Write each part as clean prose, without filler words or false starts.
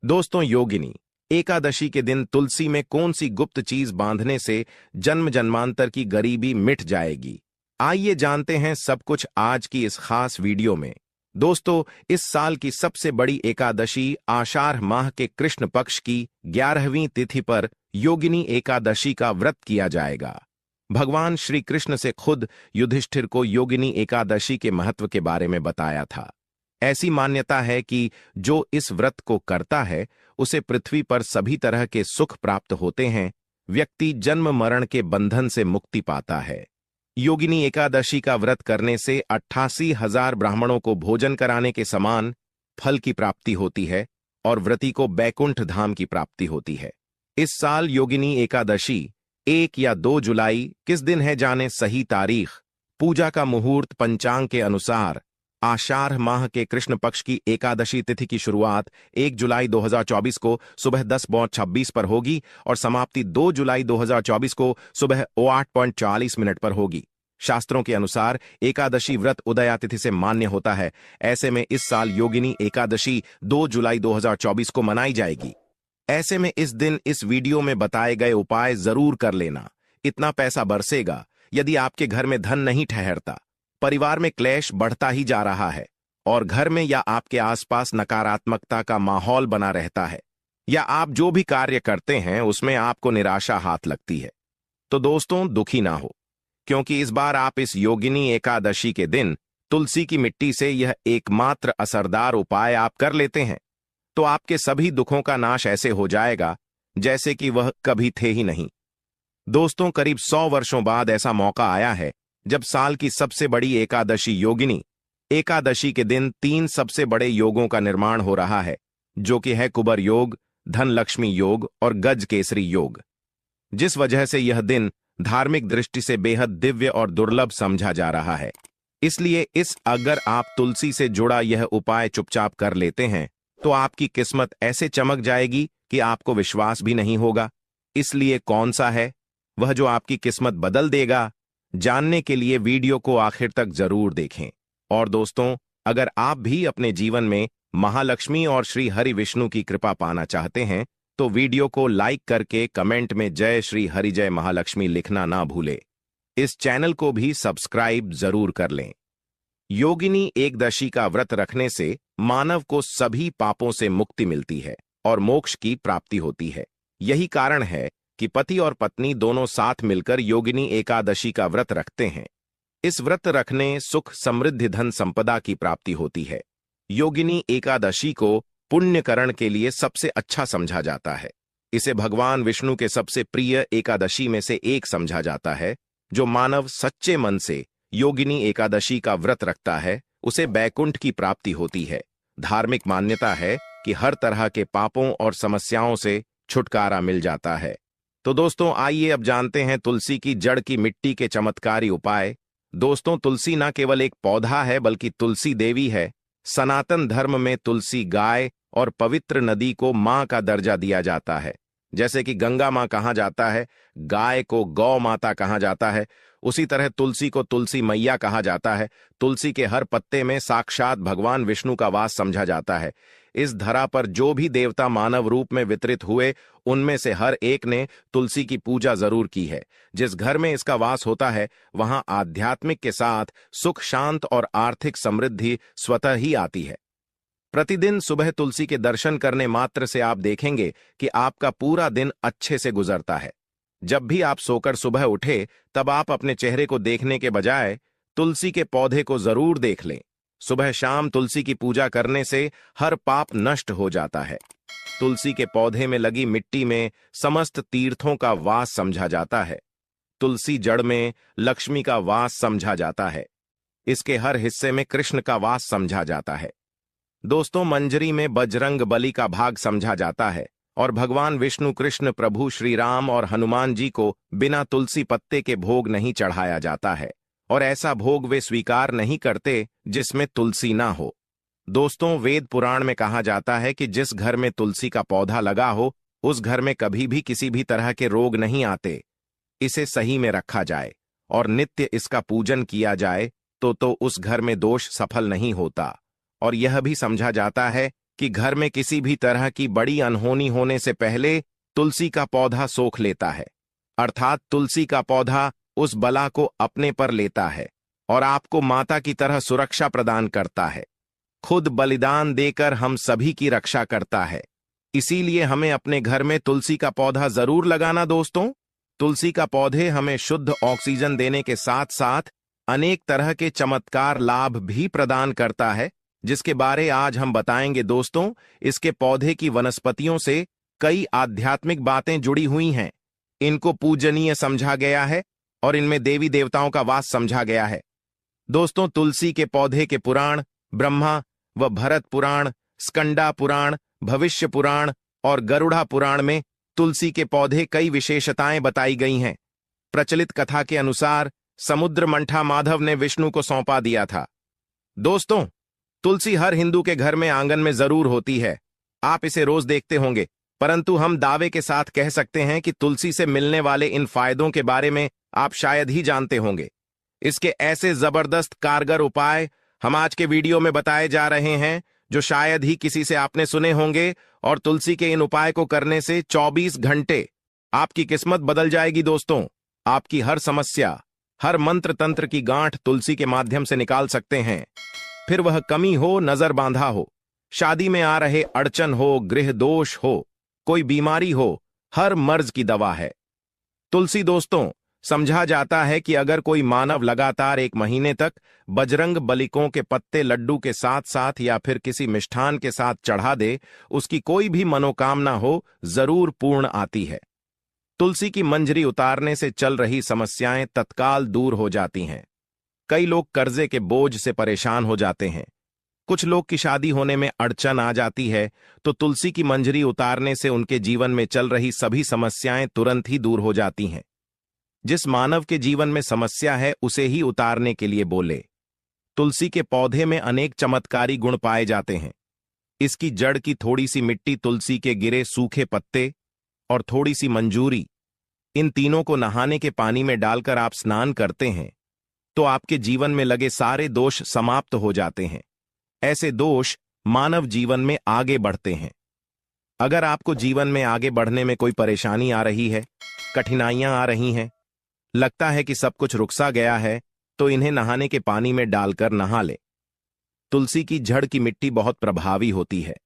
दोस्तों, योगिनी एकादशी के दिन तुलसी में कौन सी गुप्त चीज बांधने से जन्म जन्मांतर की गरीबी मिट जाएगी? आइए जानते हैं सब कुछ आज की इस खास वीडियो में। दोस्तों, इस साल की सबसे बड़ी एकादशी आषाढ़ माह के कृष्ण पक्ष की 11वीं तिथि पर योगिनी एकादशी का व्रत किया जाएगा। भगवान श्री कृष्ण से खुद युधिष्ठिर को योगिनी एकादशी के महत्व के बारे में बताया था। ऐसी मान्यता है कि जो इस व्रत को करता है उसे पृथ्वी पर सभी तरह के सुख प्राप्त होते हैं, व्यक्ति जन्म मरण के बंधन से मुक्ति पाता है। योगिनी एकादशी का व्रत करने से 88,000 ब्राह्मणों को भोजन कराने के समान फल की प्राप्ति होती है और व्रती को बैकुंठ धाम की प्राप्ति होती है। इस साल योगिनी एकादशी 1 या 2 जुलाई किस दिन है जाने सही तारीख। पूजा का मुहूर्त पंचांग के अनुसार आषाढ़ माह के कृष्ण पक्ष की एकादशी तिथि की शुरुआत 1 जुलाई 2024 को सुबह 10:26 पर होगी और समाप्ति 2 जुलाई 2024 को सुबह 8:40 पर होगी। शास्त्रों के अनुसार एकादशी व्रत उदया तिथि से मान्य होता है। ऐसे में इस साल योगिनी एकादशी 2 जुलाई 2024 को मनाई जाएगी। ऐसे में इस दिन इस वीडियो में बताए गए उपाय जरूर कर लेना। इतना पैसा बरसेगा यदि आपके घर में धन नहीं ठहरता, परिवार में क्लेश बढ़ता ही जा रहा है और घर में या आपके आसपास नकारात्मकता का माहौल बना रहता है, या आप जो भी कार्य करते हैं उसमें आपको निराशा हाथ लगती है, तो दोस्तों दुखी ना हो, क्योंकि इस बार आप इस योगिनी एकादशी के दिन तुलसी की मिट्टी से यह एकमात्र असरदार उपाय आप कर लेते हैं तो आपके सभी दुखों का नाश ऐसे हो जाएगा जैसे कि वह कभी थे ही नहीं। दोस्तों, करीब 100 वर्षों बाद ऐसा मौका आया है जब साल की सबसे बड़ी एकादशी योगिनी एकादशी के दिन 3 सबसे बड़े योगों का निर्माण हो रहा है, जो कि है कुबर योग, धन लक्ष्मी योग और गज केसरी योग। जिस वजह से यह दिन धार्मिक दृष्टि से बेहद दिव्य और दुर्लभ समझा जा रहा है। इसलिए अगर आप तुलसी से जुड़ा यह उपाय चुपचाप कर लेते हैं तो आपकी किस्मत ऐसे चमक जाएगी कि आपको विश्वास भी नहीं होगा। इसलिए कौन सा है वह जो आपकी किस्मत बदल देगा, जानने के लिए वीडियो को आखिर तक जरूर देखें। और दोस्तों, अगर आप भी अपने जीवन में महालक्ष्मी और श्री हरि विष्णु की कृपा पाना चाहते हैं तो वीडियो को लाइक करके कमेंट में जय श्री हरि जय महालक्ष्मी लिखना ना भूले। इस चैनल को भी सब्सक्राइब जरूर कर लें। योगिनी एकदशी का व्रत रखने से मानव को सभी पापों से मुक्ति मिलती है और मोक्ष की प्राप्ति होती है। यही कारण है कि पति और पत्नी दोनों साथ मिलकर योगिनी एकादशी का व्रत रखते हैं। इस व्रत रखने सुख, समृद्धि, धन संपदा की प्राप्ति होती है। योगिनी एकादशी को पुण्यकरण के लिए सबसे अच्छा समझा जाता है। इसे भगवान विष्णु के सबसे प्रिय एकादशी में से एक समझा जाता है। जो मानव सच्चे मन से योगिनी एकादशी का व्रत रखता है उसे बैकुंठ की प्राप्ति होती है। धार्मिक मान्यता है कि हर तरह के पापों और समस्याओं से छुटकारा मिल जाता है। तो दोस्तों, आइए अब जानते हैं तुलसी की जड़ की मिट्टी के चमत्कारी उपाय। दोस्तों, तुलसी न केवल एक पौधा है बल्कि तुलसी देवी है। सनातन धर्म में तुलसी गाय और पवित्र नदी को मां का दर्जा दिया जाता है। जैसे कि गंगा मां कहा जाता है, गाय को गौ माता कहा जाता है, उसी तरह तुलसी को तुलसी मैया कहा जाता है। तुलसी के हर पत्ते में साक्षात भगवान विष्णु का वास समझा जाता है। इस धरा पर जो भी देवता मानव रूप में वितरित हुए उनमें से हर एक ने तुलसी की पूजा जरूर की है। जिस घर में इसका वास होता है वहां आध्यात्मिक के साथ सुख, शांत और आर्थिक समृद्धि स्वतः ही आती है। प्रतिदिन सुबह तुलसी के दर्शन करने मात्र से आप देखेंगे कि आपका पूरा दिन अच्छे से गुजरता है। जब भी आप सोकर सुबह उठे तब आप अपने चेहरे को देखने के बजाय तुलसी के पौधे को जरूर देख लें। सुबह शाम तुलसी की पूजा करने से हर पाप नष्ट हो जाता है। तुलसी के पौधे में लगी मिट्टी में समस्त तीर्थों का वास समझा जाता है। तुलसी जड़ में लक्ष्मी का वास समझा जाता है। इसके हर हिस्से में कृष्ण का वास समझा जाता है। दोस्तों, मंजरी में बजरंग बली का भाग समझा जाता है और भगवान विष्णु, कृष्ण, प्रभु श्री राम और हनुमान जी को बिना तुलसी पत्ते के भोग नहीं चढ़ाया जाता है और ऐसा भोग वे स्वीकार नहीं करते जिसमें तुलसी ना हो। दोस्तों, वेद पुराण में कहा जाता है कि जिस घर में तुलसी का पौधा लगा हो उस घर में कभी भी किसी भी तरह के रोग नहीं आते। इसे सही में रखा जाए और नित्य इसका पूजन किया जाए तो उस घर में दोष सफल नहीं होता। और यह भी समझा जाता है कि घर में किसी भी तरह की बड़ी अनहोनी होने से पहले तुलसी का पौधा सोख लेता है, अर्थात तुलसी का पौधा उस बला को अपने पर लेता है और आपको माता की तरह सुरक्षा प्रदान करता है। खुद बलिदान देकर हम सभी की रक्षा करता है। इसीलिए हमें अपने घर में तुलसी का पौधा जरूर लगाना दोस्तों। तुलसी का पौधे हमें शुद्ध ऑक्सीजन देने के साथ साथ अनेक तरह के चमत्कार लाभ भी प्रदान करता है, जिसके बारे आज हम बताएंगे दोस्तों। इसके पौधे की वनस्पतियों से कई आध्यात्मिक बातें जुड़ी हुई हैं। इनको पूजनीय समझा गया है और इनमें देवी देवताओं का वास समझा गया है। दोस्तों, तुलसी के पौधे के पुराण ब्रह्मा व भरत पुराण, स्कंदा पुराण, भविष्य पुराण और गरुड़ा पुराण में तुलसी के पौधे कई विशेषताएं बताई गई हैं। प्रचलित कथा के अनुसार समुद्र मंठा माधव ने विष्णु को सौंपा दिया था। दोस्तों, तुलसी हर हिंदू के घर में आंगन में जरूर होती है। आप इसे रोज देखते होंगे, परंतु हम दावे के साथ कह सकते हैं कि तुलसी से मिलने वाले इन फायदों के बारे में आप शायद ही जानते होंगे। इसके ऐसे जबरदस्त कारगर उपाय हम आज के वीडियो में बताए जा रहे हैं जो शायद ही किसी से आपने सुने होंगे, और तुलसी के इन उपाय को करने से 24 घंटे आपकी किस्मत बदल जाएगी दोस्तों। आपकी हर समस्या, हर मंत्र तंत्र की गांठ तुलसी के माध्यम से निकाल सकते हैं। फिर वह कमी हो, नजर बांधा हो, शादी में आ रहे अड़चन हो, गृह दोष हो, कोई बीमारी हो, हर मर्ज की दवा है तुलसी दोस्तों। समझा जाता है कि अगर कोई मानव लगातार 1 महीने तक बजरंग बलिकों के पत्ते लड्डू के साथ साथ या फिर किसी मिष्ठान के साथ चढ़ा दे, उसकी कोई भी मनोकामना हो जरूर पूर्ण आती है। तुलसी की मंजरी उतारने से चल रही समस्याएं तत्काल दूर हो जाती हैं। कई लोग कर्जे के बोझ से परेशान हो जाते हैं। कुछ लोग की शादी होने में अड़चन आ जाती है, तो तुलसी की मंजरी उतारने से उनके जीवन में चल रही सभी समस्याएं तुरंत ही दूर हो जाती हैं। जिस मानव के जीवन में समस्या है उसे ही उतारने के लिए बोले। तुलसी के पौधे में अनेक चमत्कारी गुण पाए जाते हैं। इसकी जड़ की थोड़ी सी मिट्टी, तुलसी के गिरे सूखे पत्ते और थोड़ी सी मंजूरी, इन तीनों को नहाने के पानी में डालकर आप स्नान करते हैं तो आपके जीवन में लगे सारे दोष समाप्त हो जाते हैं। ऐसे दोष मानव जीवन में आगे बढ़ते हैं। अगर आपको जीवन में आगे बढ़ने में कोई परेशानी आ रही है, कठिनाइयां आ रही हैं, लगता है कि सब कुछ रुकसा गया है, तो इन्हें नहाने के पानी में डालकर नहा ले। तुलसी की जड़ की मिट्टी बहुत प्रभावी होती है।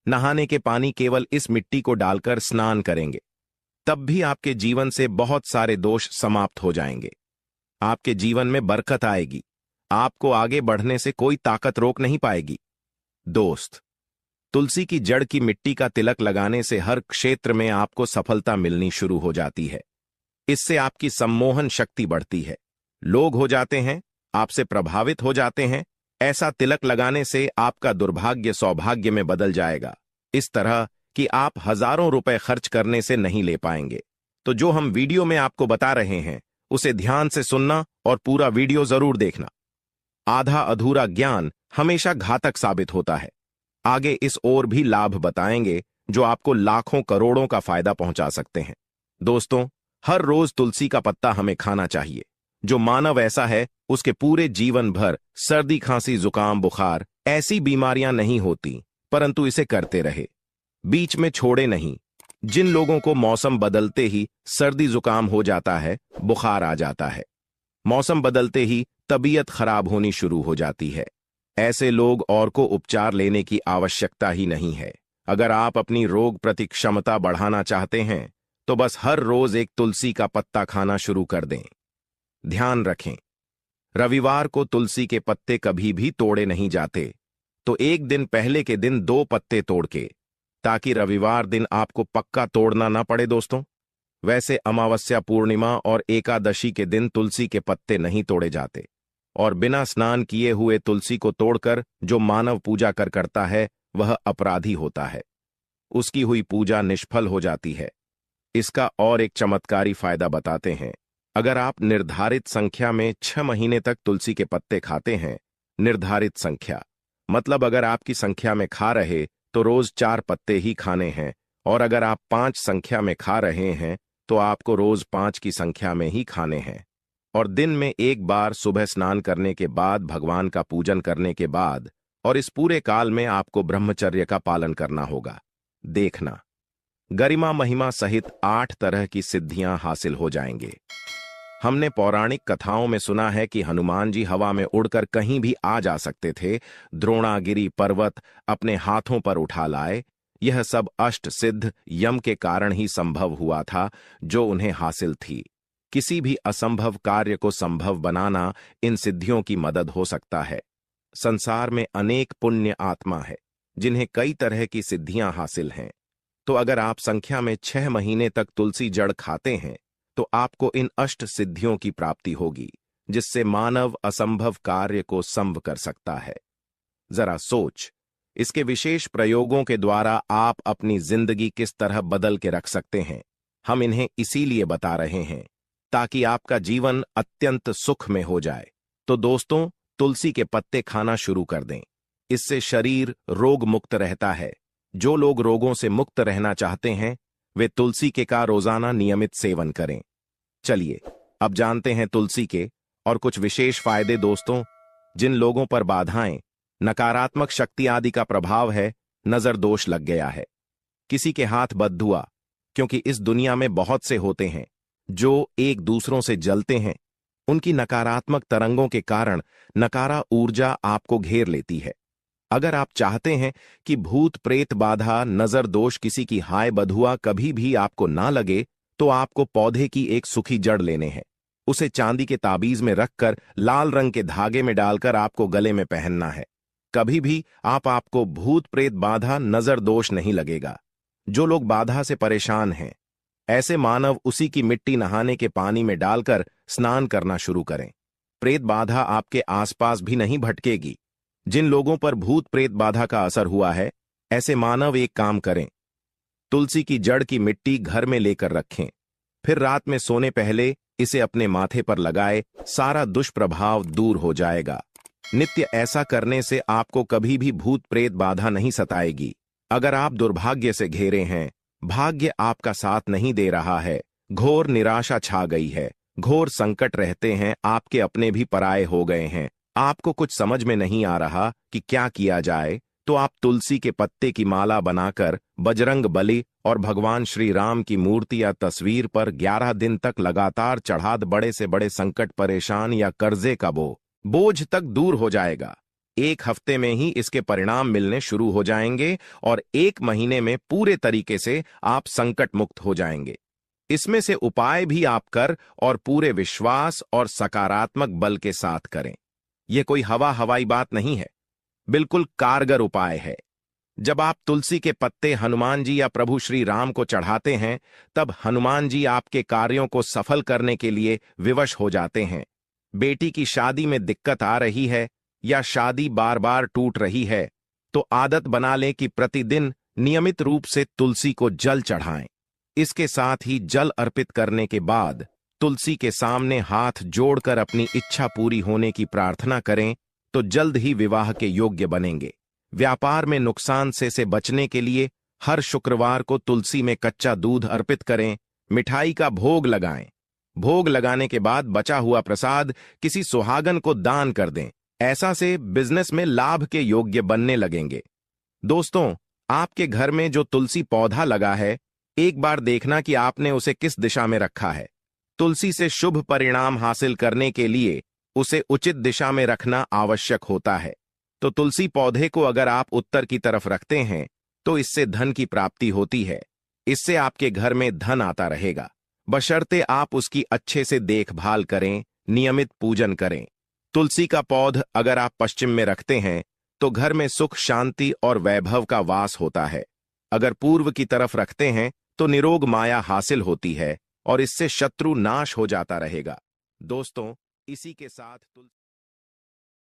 नहाने के पानी केवल इस मिट्टी को डालकर स्नान करेंगे, तब भी आपके जीवन से बहुत सारे दोष समाप्त हो जाएंगे। आपके जीवन में बरकत आएगी। आपको आगे बढ़ने से कोई ताकत रोक नहीं पाएगी। दोस्त, तुलसी की जड़ की मिट्टी का तिलक लगाने से हर क्षेत्र में आपको सफलता मिलनी शुरू हो जाती है। इससे आपकी सम्मोहन शक्ति बढ़ती है। लोग हो जाते हैं, आपसे प्रभावित हो जाते हैं। ऐसा तिलक लगाने से आपका दुर्भाग्य सौभाग्य में बदल जाएगा, इस तरह कि आप हजारों रुपए खर्च करने से नहीं ले पाएंगे। तो जो हम वीडियो में आपको बता रहे हैं उसे ध्यान से सुनना और पूरा वीडियो जरूर देखना। आधा अधूरा ज्ञान हमेशा घातक साबित होता है। आगे इस ओर भी लाभ बताएंगे जो आपको लाखों करोड़ों का फायदा पहुंचा सकते हैं। दोस्तों, हर रोज तुलसी का पत्ता हमें खाना चाहिए। जो मानव ऐसा है उसके पूरे जीवन भर सर्दी, खांसी, जुकाम, बुखार ऐसी बीमारियां नहीं होती, परंतु इसे करते रहे, बीच में छोड़े नहीं। जिन लोगों को मौसम बदलते ही सर्दी जुकाम हो जाता है, बुखार आ जाता है, मौसम बदलते ही तबीयत खराब होनी शुरू हो जाती है, ऐसे लोग और को उपचार लेने की आवश्यकता ही नहीं है। अगर आप अपनी रोग प्रति क्षमता बढ़ाना चाहते हैं तो बस हर रोज एक तुलसी का पत्ता खाना शुरू कर दें। ध्यान रखें, रविवार को तुलसी के पत्ते कभी भी तोड़े नहीं जाते, तो एक दिन पहले के दिन 2 पत्ते तोड़ के, ताकि रविवार दिन आपको पक्का तोड़ना ना पड़े दोस्तों। वैसे अमावस्या, पूर्णिमा और एकादशी के दिन तुलसी के पत्ते नहीं तोड़े जाते, और बिना स्नान किए हुए तुलसी को तोड़कर जो मानव पूजा करता है वह अपराधी होता है। उसकी हुई पूजा निष्फल हो जाती है। इसका और एक चमत्कारी फायदा बताते हैं। अगर आप निर्धारित संख्या में 6 महीने तक तुलसी के पत्ते खाते हैं, निर्धारित संख्या मतलब अगर आपकी संख्या में खा रहे तो रोज 4 पत्ते ही खाने हैं, और अगर आप 5 संख्या में खा रहे हैं तो आपको रोज 5 की संख्या में ही खाने हैं, और दिन में एक बार सुबह स्नान करने के बाद, भगवान का पूजन करने के बाद और इस पूरे काल में आपको ब्रह्मचर्य का पालन करना होगा। देखना, गरिमा महिमा सहित 8 तरह की सिद्धियां हासिल हो जाएंगे। हमने पौराणिक कथाओं में सुना है कि हनुमान जी हवा में उड़कर कहीं भी आ जा सकते थे, द्रोणागिरी पर्वत अपने हाथों पर उठा लाए। यह सब अष्ट सिद्ध यम के कारण ही संभव हुआ था, जो उन्हें हासिल थी। किसी भी असंभव कार्य को संभव बनाना इन सिद्धियों की मदद हो सकता है। संसार में अनेक पुण्य आत्मा है जिन्हें कई तरह की सिद्धियां हासिल हैं। तो अगर आप संख्या में 6 महीने तक तुलसी जड़ खाते हैं तो आपको इन अष्ट सिद्धियों की प्राप्ति होगी, जिससे मानव असंभव कार्य को संभव कर सकता है। जरा सोच, इसके विशेष प्रयोगों के द्वारा आप अपनी जिंदगी किस तरह बदल के रख सकते हैं। हम इन्हें इसीलिए बता रहे हैं ताकि आपका जीवन अत्यंत सुख में हो जाए। तो दोस्तों, तुलसी के पत्ते खाना शुरू कर दें। इससे शरीर रोग मुक्त रहता है। जो लोग रोगों से मुक्त रहना चाहते हैं वे तुलसी के का रोजाना नियमित सेवन करें। चलिए अब जानते हैं तुलसी के और कुछ विशेष फायदे। दोस्तों, जिन लोगों पर बाधाएं, नकारात्मक शक्ति आदि का प्रभाव है, नजर दोष लग गया है, किसी के हाथ बद्दुआ, क्योंकि इस दुनिया में बहुत से होते हैं जो एक दूसरों से जलते हैं, उनकी नकारात्मक तरंगों के कारण नकारा ऊर्जा आपको घेर लेती है। अगर आप चाहते हैं कि भूत प्रेत बाधा नजर दोष किसी की हाय बधुआ कभी भी आपको ना लगे, तो आपको पौधे की एक सूखी जड़ लेने हैं। उसे चांदी के ताबीज में रखकर लाल रंग के धागे में डालकर आपको गले में पहनना है। कभी भी आपको भूत प्रेत बाधा नजर दोष नहीं लगेगा। जो लोग बाधा से परेशान हैं, ऐसे मानव उसी की मिट्टी नहाने के पानी में डालकर स्नान करना शुरू करें। प्रेत बाधा आपके आसपास भी नहीं भटकेगी। जिन लोगों पर भूत प्रेत बाधा का असर हुआ है, ऐसे मानव एक काम करें, तुलसी की जड़ की मिट्टी घर में लेकर रखें, फिर रात में सोने पहले इसे अपने माथे पर लगाए, सारा दुष्प्रभाव दूर हो जाएगा। नित्य ऐसा करने से आपको कभी भी भूत प्रेत बाधा नहीं सताएगी। अगर आप दुर्भाग्य से घिरे हैं, भाग्य आपका साथ नहीं दे रहा है, घोर निराशा छा गई है, घोर संकट रहते हैं, आपके अपने भी पराये हो गए हैं, आपको कुछ समझ में नहीं आ रहा कि क्या किया जाए, तो आप तुलसी के पत्ते की माला बनाकर बजरंग बली और भगवान श्री राम की मूर्ति या तस्वीर पर 11 दिन तक लगातार चढ़ा दे। बड़े से बड़े संकट, परेशान या कर्जे का बोझ तक दूर हो जाएगा। 1 हफ्ते में ही इसके परिणाम मिलने शुरू हो जाएंगे और 1 महीने में पूरे तरीके से आप संकट मुक्त हो जाएंगे। इसमें से उपाय भी आप कर और पूरे विश्वास और सकारात्मक बल के साथ करें। यह कोई हवाई बात नहीं है, बिल्कुल कारगर उपाय है। जब आप तुलसी के पत्ते हनुमान जी या प्रभु श्री राम को चढ़ाते हैं, तब हनुमान जी आपके कार्यों को सफल करने के लिए विवश हो जाते हैं। बेटी की शादी में दिक्कत आ रही है या शादी बार बार टूट रही है, तो आदत बना लें कि प्रतिदिन नियमित रूप से तुलसी को जल चढ़ाएं। इसके साथ ही जल अर्पित करने के बाद तुलसी के सामने हाथ जोड़कर अपनी इच्छा पूरी होने की प्रार्थना करें, तो जल्द ही विवाह के योग्य बनेंगे। व्यापार में नुकसान से बचने के लिए हर शुक्रवार को तुलसी में कच्चा दूध अर्पित करें, मिठाई का भोग लगाएं। भोग लगाने के बाद बचा हुआ प्रसाद किसी सुहागन को दान कर दें। ऐसा से बिजनेस में लाभ के योग्य बनने लगेंगे। दोस्तों, आपके घर में जो तुलसी पौधा लगा है, एक बार देखना कि आपने उसे किस दिशा में रखा है। तुलसी से शुभ परिणाम हासिल करने के लिए उसे उचित दिशा में रखना आवश्यक होता है। तो तुलसी पौधे को अगर आप उत्तर की तरफ रखते हैं, तो इससे धन की प्राप्ति होती है। इससे आपके घर में धन आता रहेगा, बशर्ते आप उसकी अच्छे से देखभाल करें, नियमित पूजन करें। तुलसी का पौध अगर आप पश्चिम में रखते हैं, तो घर में सुख, शांति और वैभव का वास होता है। अगर पूर्व की तरफ रखते हैं, तो निरोग माया हासिल होती है और इससे शत्रु नाश हो जाता रहेगा। दोस्तों, इसी के साथ